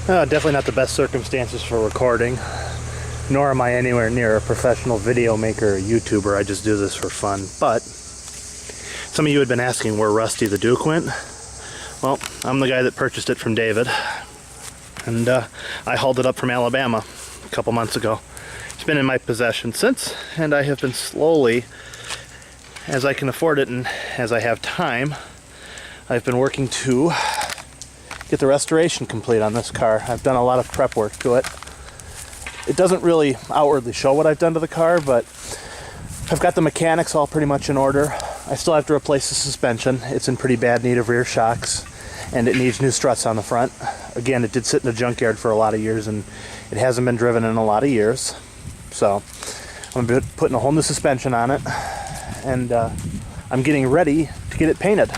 Definitely not the best circumstances for recording, nor am I anywhere near a professional video maker or YouTuber. I just do this for fun. But some of you had been asking where Rusty the Duke went. Well, I'm the guy that purchased it from David, and I hauled it up from Alabama a couple months ago. It's been in my possession since, and I have been slowly, as I can afford it and as I have time, I've been working to get the restoration complete on this car. I've done a lot of prep work to it. It doesn't really outwardly show what I've done to the car, but I've got the mechanics all pretty much in order. I still have to replace the suspension. It's in pretty bad need of rear shocks, and it needs new struts on the front. Again, it did sit in the junkyard for a lot of years, and it hasn't been driven in a lot of years. So I'm going to be putting a whole new suspension on it, and I'm getting ready to get it painted.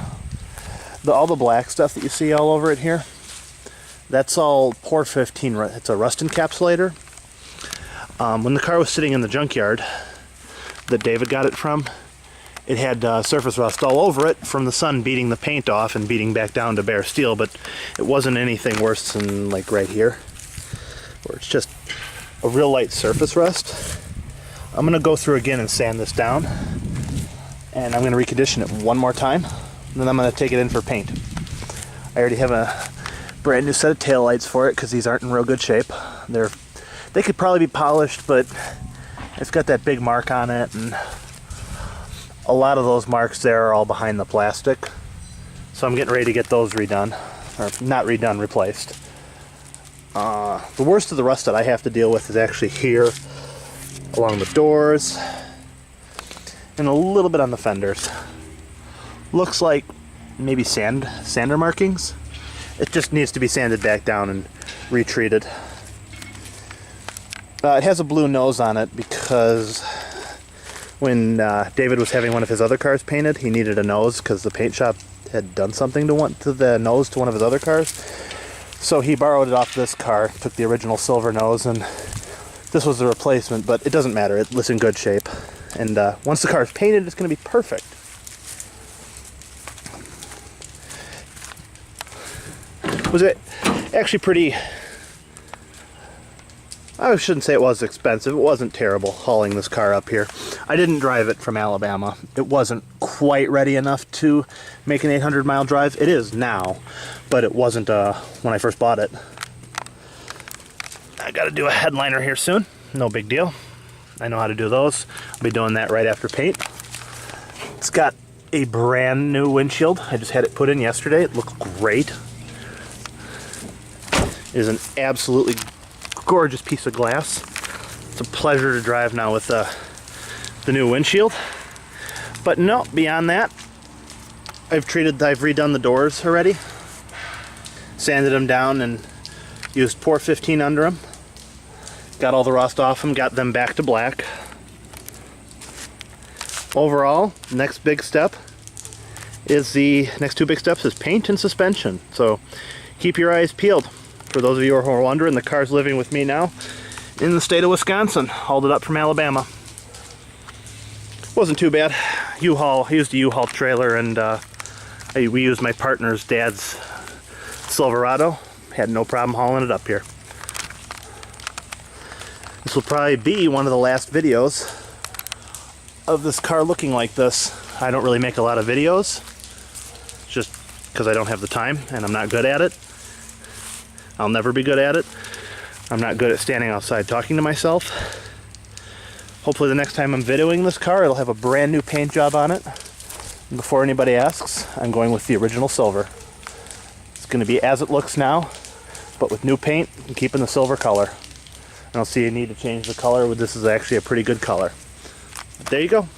All the black stuff that you see all over it here, that's all Por 15. It's a rust encapsulator. When the car was sitting in the junkyard that David got it from, it had surface rust all over it from the sun beating the paint off and beating back down to bare steel, but it wasn't anything worse than like right here, where it's just a real light surface rust. I'm going to go through again and sand this down, and I'm going to recondition it one more time. Then I'm going to take it in for paint. I already have a brand new set of taillights for it because these aren't in real good shape. They could probably be polished, but it's got that big mark on it, and a lot of those marks there are all behind the plastic. So I'm getting ready to get those redone, or not redone, replaced. The worst of the rust that I have to deal with is actually here along the doors and a little bit on the fenders. Looks like maybe sander markings. It just needs to be sanded back down and retreated. It has a blue nose on it because when David was having one of his other cars painted, he needed a nose because the paint shop had done something to the nose to one of his other cars. So he borrowed it off this car, took the original silver nose, and this was the replacement, but it doesn't matter. It's in good shape. And once the car is painted, it's going to be perfect. Was it actually pretty, I shouldn't say it was expensive. It wasn't terrible hauling this car up here. I didn't drive it from Alabama. It wasn't quite ready enough to make an 800-mile drive. It is now, but it wasn't when I first bought it. I got to do a headliner here soon. No big deal. I know how to do those. I'll be doing that right after paint. It's got a brand new windshield. I just had it put in yesterday. It looks great. It is an absolutely gorgeous piece of glass. It's a pleasure to drive now with the new windshield. But no, beyond that, I've redone the doors already, sanded them down and used Por 15 under them. Got all the rust off them, got them back to black. Overall, next two big steps is paint and suspension. So keep your eyes peeled. For those of you who are wondering, the car's living with me now in the state of Wisconsin. Hauled it up from Alabama. Wasn't too bad. U-Haul, I used a U-Haul trailer, and we used my partner's dad's Silverado. Had no problem hauling it up here. This will probably be one of the last videos of this car looking like this. I don't really make a lot of videos, just because I don't have the time and I'm not good at it. I'll never be good at it. I'm not good at standing outside talking to myself. Hopefully the next time I'm videoing this car, it'll have a brand new paint job on it. And before anybody asks, I'm going with the original silver. It's going to be as it looks now, but with new paint and keeping the silver color. I don't see a need to change the color. This is actually a pretty good color. But there you go.